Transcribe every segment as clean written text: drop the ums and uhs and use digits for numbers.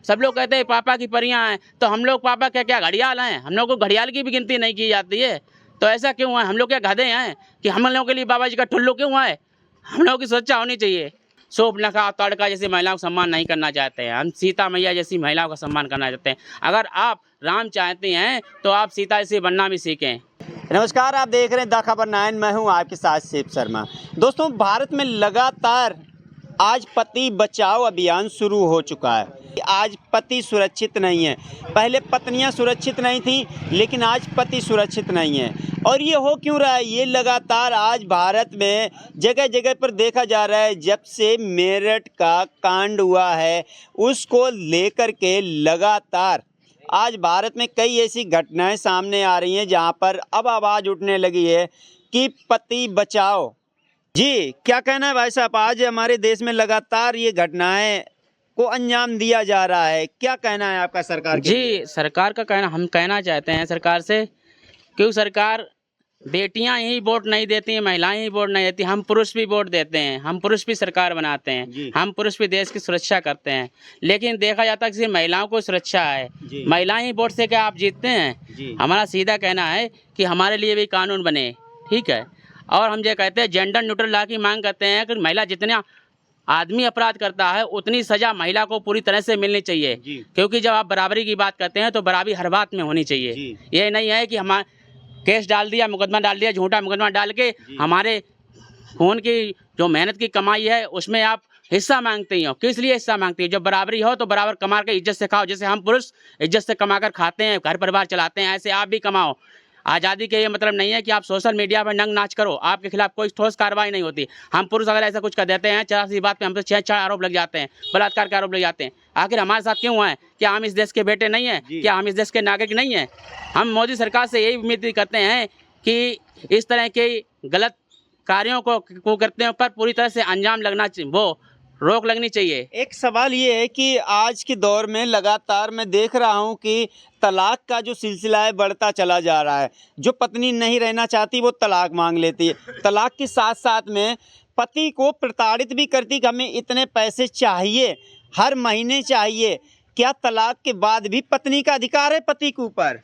सब लोग कहते हैं पापा की परियां हैं, तो हम लोग पापा क्या घड़ियाल हैं? हम लोग को घड़ियाल की भी गिनती नहीं की जाती है। तो ऐसा क्यों है? हम लोग क्या गधे हैं कि हम लोगों के लिए बाबा जी का टुल्लू क्यों है? हम लोगों की सुरक्षा होनी चाहिए। शूर्पणखा तड़का जैसी महिलाओं का सम्मान नहीं करना चाहते हैं, हम सीता मैया जैसी महिलाओं का सम्मान करना चाहते हैं। अगर आप राम चाहते हैं तो आप सीता जैसी बनना भी सीखें। नमस्कार, आप देख रहे हैं द खबर 9। मैं हूं आपके साथ शिव शर्मा। दोस्तों, भारत में लगातार आज पति बचाओ अभियान शुरू हो चुका है। आज पति सुरक्षित नहीं है। पहले पत्नियां सुरक्षित नहीं थी, लेकिन आज पति सुरक्षित नहीं है। और ये हो क्यों रहा है? ये लगातार आज भारत में जगह जगह पर देखा जा रहा है। जब से मेरठ का कांड हुआ है, उसको लेकर के लगातार आज भारत में कई ऐसी घटनाएं सामने आ रही हैं जहां पर अब आवाज़ उठने लगी है कि पति बचाओ। जी, क्या कहना है भाई साहब? आज हमारे देश में लगातार ये घटनाएं को अंजाम दिया जा रहा है, क्या कहना है आपका सरकार के लिए? जी, सरकार का कहना, हम कहना चाहते हैं सरकार से, क्यों सरकार बेटियां ही वोट नहीं देती हैं, महिलाएं ही वोट नहीं देती, हम पुरुष भी वोट देते हैं, हम पुरुष भी सरकार बनाते हैं, हम पुरुष भी देश की सुरक्षा करते हैं। लेकिन देखा जाता है कि सिर्फ महिलाओं को सुरक्षा है, महिलाएं ही वोट से क्या आप जीतते हैं? हमारा सीधा कहना है कि हमारे लिए भी कानून बने, ठीक है। और हम ये कहते हैं जेंडर न्यूट्रल लॉ की मांग करते हैं कि महिला जितना आदमी अपराध करता है उतनी सजा महिला को पूरी तरह से मिलनी चाहिए। क्योंकि जब आप बराबरी की बात करते हैं तो बराबरी हर बात में होनी चाहिए। ये नहीं है कि हमारे केस डाल दिया, मुकदमा डाल दिया, झूठा मुकदमा डाल के हमारे खून की जो मेहनत की कमाई है उसमें आप हिस्सा मांगते हो। किस लिए हिस्सा मांगते हो? जब बराबरी हो तो बराबर कमा के इज्जत से खाओ। जैसे हम पुरुष इज्जत से कमा कर खाते हैं, घर परिवार चलाते हैं, ऐसे आप भी कमाओ। आज़ादी के ये मतलब नहीं है कि आप सोशल मीडिया पर नंग नाच करो, आपके खिलाफ कोई ठोस कार्रवाई नहीं होती। हम पुरुष अगर ऐसा कुछ कर देते हैं, 84 बात पे हम तो 6 आरोप लग जाते हैं, बलात्कार के आरोप लग जाते हैं। आखिर हमारे साथ क्यों है? क्या हम इस देश के बेटे नहीं हैं? क्या हम इस देश के नागरिक नहीं हैं? हम मोदी सरकार से यही उम्मीद करते हैं कि इस तरह के गलत कार्यों को करते हैं पर पूरी तरह से अंजाम लगना चाहिए, वो रोक लगनी चाहिए। एक सवाल ये है कि आज के दौर में लगातार मैं देख रहा हूं कि तलाक का जो सिलसिला है बढ़ता चला जा रहा है। जो पत्नी नहीं रहना चाहती वो तलाक मांग लेती है। तलाक के साथ साथ में पति को प्रताड़ित भी करती कि हमें इतने पैसे चाहिए, हर महीने चाहिए। क्या तलाक के बाद भी पत्नी का अधिकार है पति के ऊपर?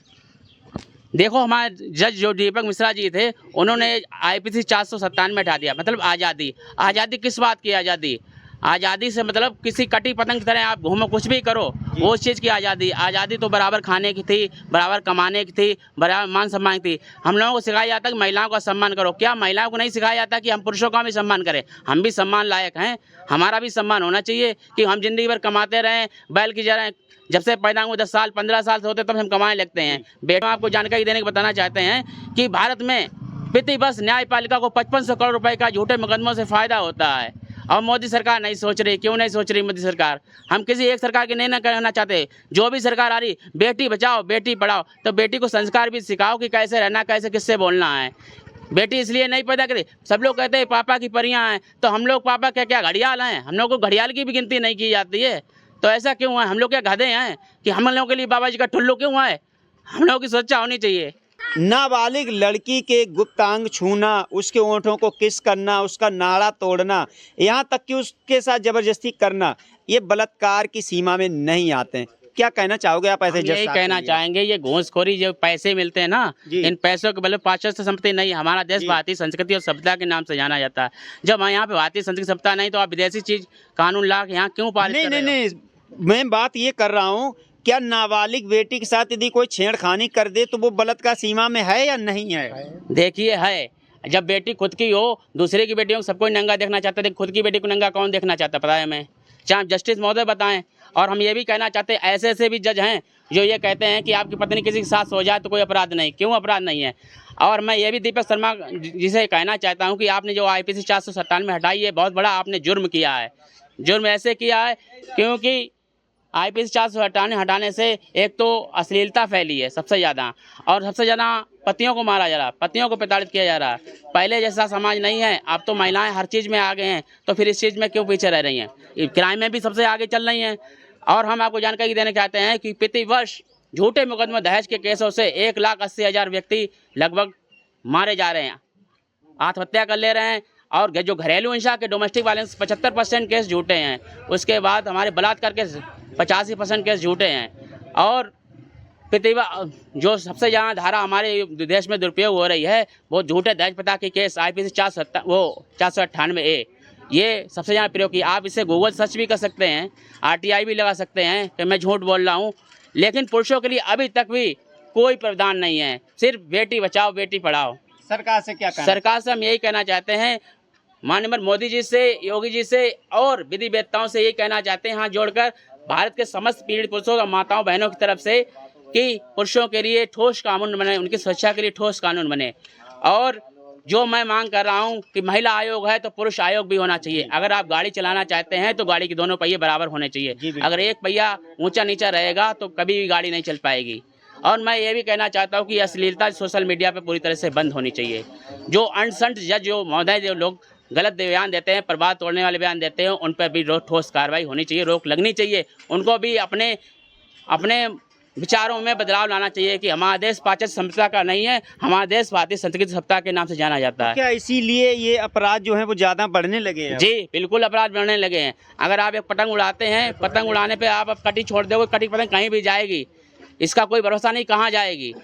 देखो, हमारे जज जो दीपक मिश्रा जी थे, उन्होंने IPC 497 में हटा दिया। मतलब आज़ादी किस बात की आज़ादी? आज़ादी से मतलब किसी कटी पतंग की तरह आप घूमो, कुछ भी करो, वो चीज़ की आज़ादी तो बराबर खाने की थी, बराबर कमाने की थी, बराबर मान सम्मान की थी। हम लोगों को सिखाया जाता कि महिलाओं का सम्मान करो। क्या महिलाओं को नहीं सिखाया जाता कि हम पुरुषों का भी सम्मान करें? हम भी सम्मान लायक हैं, हमारा भी सम्मान होना चाहिए कि हम जिंदगी भर कमाते रहें, बैल की जगह। जब से पैदा हुए 10 साल 15 साल से होते तब हम कमाने लगते हैं। बेटों, आपको जानकारी देने को बताना चाहते हैं कि भारत में प्रति वर्ष न्यायपालिका को 5500 करोड़ रुपए का झूठे मुकदमों से फायदा होता है। और मोदी सरकार नहीं सोच रही। क्यों नहीं सोच रही मोदी सरकार? हम किसी एक सरकार की नहीं ना कहना चाहते। जो भी सरकार आ रही, बेटी बचाओ बेटी पढ़ाओ, तो बेटी को संस्कार भी सिखाओ कि कैसे रहना, कैसे किससे बोलना है। बेटी इसलिए नहीं पैदा करी। सब लोग कहते हैं पापा की परियां हैं, तो हम लोग पापा क्या घड़ियाल हैं? हम लोग को घड़ियाल की भी गिनती नहीं की जाती है। तो ऐसा क्यों है? हम लोग क्या गधे हैं कि हम लोगों के लिए बाबा जी का टुल्लू क्यों है? हम लोगों की सुरक्षा होनी चाहिए। नाबालिग लड़की के गुप्तांग छूना, उसके होंठों को किस करना, उसका नाड़ा तोड़ना, यहाँ तक कि उसके साथ जबरदस्ती करना, ये बलात्कार की सीमा में नहीं आते हैं। क्या कहना चाहोगे आप ऐसे? यही कहना चाहेंगे, ये घूसखोरी जो पैसे मिलते हैं ना, इन पैसों के बल पाश्चात्य संपत्ति नहीं। हमारा देश भारतीय संस्कृति और सभ्यता के नाम से जाना जाता है। जब यहाँ पे भारतीय संस्कृति सभ्यता नहीं तो आप विदेशी चीज कानून ला के यहाँ क्यों पारित कर रहे हो? नहीं, मैं बात ये कर रहा हूँ, क्या नाबालिग बेटी के साथ यदि कोई छेड़खानी कर दे तो वो बलात्कार सीमा में है या नहीं है? देखिए, है। जब बेटी खुद की हो, दूसरे की बेटियों को सब कोई नंगा देखना चाहता है, खुद की बेटी को नंगा कौन देखना चाहता? पता है हमें? चाहे जस्टिस महोदय बताएं। और हम ये भी कहना चाहते हैं, ऐसे भी जज हैं जो ये कहते हैं कि आपकी पत्नी किसी के साथ सो जाए तो कोई अपराध नहीं। क्यों अपराध नहीं है? और मैं ये भी दीपक शर्मा जिसे कहना चाहता हूँ कि आपने जो IPC 497 में हटाई है, बहुत बड़ा आपने जुर्म किया है। जुर्म ऐसे किया है क्योंकि IPC 497 हटाने से एक तो अश्लीलता फैली है सबसे ज़्यादा, और सबसे ज़्यादा पतियों को मारा जा रहा है, पतियों को प्रताड़ित किया जा रहा है। पहले जैसा समाज नहीं है, अब तो महिलाएं हर चीज़ में आगे हैं, तो फिर इस चीज़ में क्यों पीछे रह रही हैं? क्राइम में भी सबसे आगे चल रही हैं। और हम आपको जानकारी देना चाहते हैं कि प्रति वर्ष झूठे मुकदमे दहेज के केसों से 1,80,000 व्यक्ति लगभग मारे जा रहे हैं, आत्महत्या कर ले रहे हैं। और जो घरेलू हिंसा के डोमेस्टिक वायलेंस 75% केस झूठे हैं। उसके बाद हमारे बलात्कार के 85% केस झूठे हैं। और प्रतिभा जो सबसे ज़्यादा धारा हमारे देश में दुरुपयोग हो रही है वो झूठे दहेज प्रथा के केस IPC 498A, ये सबसे ज़्यादा प्रयोग किया। आप इसे गूगल सर्च भी कर सकते हैं, RTI भी लगा सकते हैं कि मैं झूठ बोल रहा हूँ। लेकिन पुरुषों के लिए अभी तक भी कोई प्रावधान नहीं है, सिर्फ बेटी बचाओ बेटी पढ़ाओ। सरकार से क्या कहना? सरकार से हम यही कहना चाहते हैं, माननीय मोदी जी से, योगी जी से और विधि वेत्ताओं से यही कहना चाहते हैं हाथ जोड़कर, भारत के समस्त पीड़ित पुरुषों और माताओं बहनों की तरफ से, कि पुरुषों के लिए ठोस कानून बने, उनकी सुरक्षा के लिए ठोस कानून बने। और जो मैं मांग कर रहा हूं कि महिला आयोग है तो पुरुष आयोग भी होना चाहिए। अगर आप गाड़ी चलाना चाहते हैं तो गाड़ी के दोनों पहिए बराबर होने चाहिए। अगर एक पहिया ऊंचा नीचा रहेगा तो कभी भी गाड़ी नहीं चल पाएगी। और मैं ये भी कहना चाहता हूँ कि अश्लीलता सोशल मीडिया पे पूरी तरह से बंद होनी चाहिए। जो अनसंट जज, जो महोदय, जो लोग गलत बयान देते हैं, प्रभाव तोड़ने वाले बयान देते हैं, उन पर भी ठोस कार्रवाई होनी चाहिए, रोक लगनी चाहिए। उनको भी अपने विचारों में बदलाव लाना चाहिए कि हमारा देश पाश्चात्य सभ्यता का नहीं है, हमारा देश भारतीय संस्कृति सभ्यता के नाम से जाना जाता है। क्या इसीलिए ये अपराध जो है वो ज़्यादा बढ़ने लगे हैं? जी बिल्कुल, अपराध बढ़ने लगे हैं। अगर आप एक पतंग उड़ाते हैं, पतंग उड़ाने पे आप कटी छोड़ दोगे, कटी पतंग कहीं भी जाएगी, इसका कोई भरोसा नहीं कहाँ जाएगी।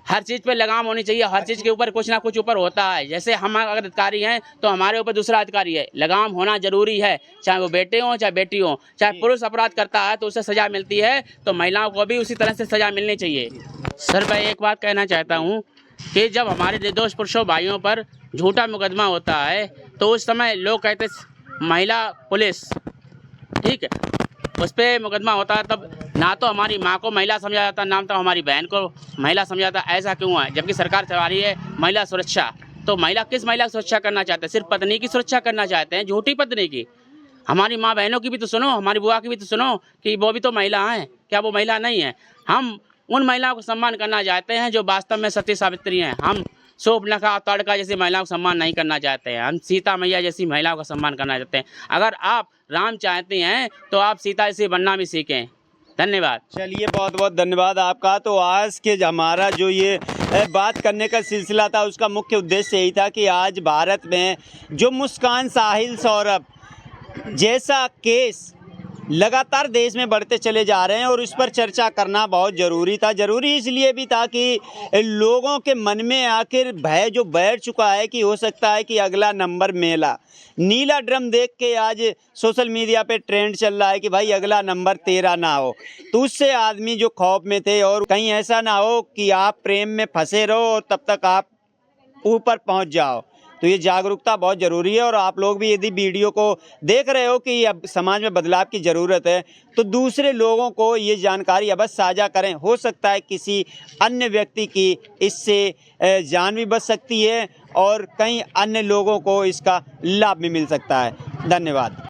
हर चीज़ पे लगाम होनी चाहिए, हर चीज़ के ऊपर कुछ ना कुछ ऊपर होता है। जैसे हम अगर अधिकारी हैं तो हमारे ऊपर दूसरा अधिकारी है, लगाम होना जरूरी है, चाहे वो बेटे हों चाहे बेटी हों। चाहे पुरुष अपराध करता है तो उसे सज़ा मिलती है, तो महिलाओं को भी उसी तरह से सज़ा मिलनी चाहिए। सर, मैं एक बात कहना चाहता हूँ कि जब हमारे निर्दोष पुरुषों भाइयों पर झूठा मुकदमा होता है तो उस समय लोग कहते महिला पुलिस, ठीक है, उस पर मुकदमा होता है, तब ना तो हमारी माँ को महिला समझा जाता, ना तो हमारी बहन को महिला समझा जाता। ऐसा क्यों है? जबकि सरकार चला रही है महिला सुरक्षा। तो महिला किस महिला की सुरक्षा करना चाहते हैं? सिर्फ पत्नी की सुरक्षा करना चाहते हैं, झूठी पत्नी की। हमारी माँ बहनों की भी तो सुनो, हमारी बुआ की भी तो सुनो कि वो भी तो महिला हैं। क्या वो महिला नहीं है? हम उन महिलाओं को सम्मान करना चाहते हैं जो वास्तव में सती सावित्री हैं। हम शोभनखा तड़का जैसी महिलाओं को सम्मान नहीं करना चाहते हैं, हम सीता मैया जैसी महिलाओं का सम्मान करना चाहते हैं। अगर आप राम चाहते हैं तो आप सीता जैसी बनना भी सीखें। धन्यवाद। चलिए, बहुत बहुत धन्यवाद आपका। तो आज के हमारा जो ये बात करने का सिलसिला था, उसका मुख्य उद्देश्य यही था कि आज भारत में जो मुस्कान साहिल सौरभ जैसा केस लगातार देश में बढ़ते चले जा रहे हैं और उस पर चर्चा करना बहुत ज़रूरी था। ज़रूरी इसलिए भी था कि लोगों के मन में आखिर भय जो बैठ चुका है कि हो सकता है कि अगला नंबर मेला, नीला ड्रम देख के आज सोशल मीडिया पे ट्रेंड चल रहा है कि भाई अगला नंबर तेरा ना हो। तो उससे आदमी जो खौफ में थे और कहीं ऐसा ना हो कि आप प्रेम में फंसे रहो और तब तक आप ऊपर पहुंच जाओ। तो ये जागरूकता बहुत ज़रूरी है। और आप लोग भी यदि वीडियो को देख रहे हो कि अब समाज में बदलाव की ज़रूरत है तो दूसरे लोगों को ये जानकारी अवश्य साझा करें। हो सकता है किसी अन्य व्यक्ति की इससे जान भी बच सकती है और कई अन्य लोगों को इसका लाभ भी मिल सकता है। धन्यवाद।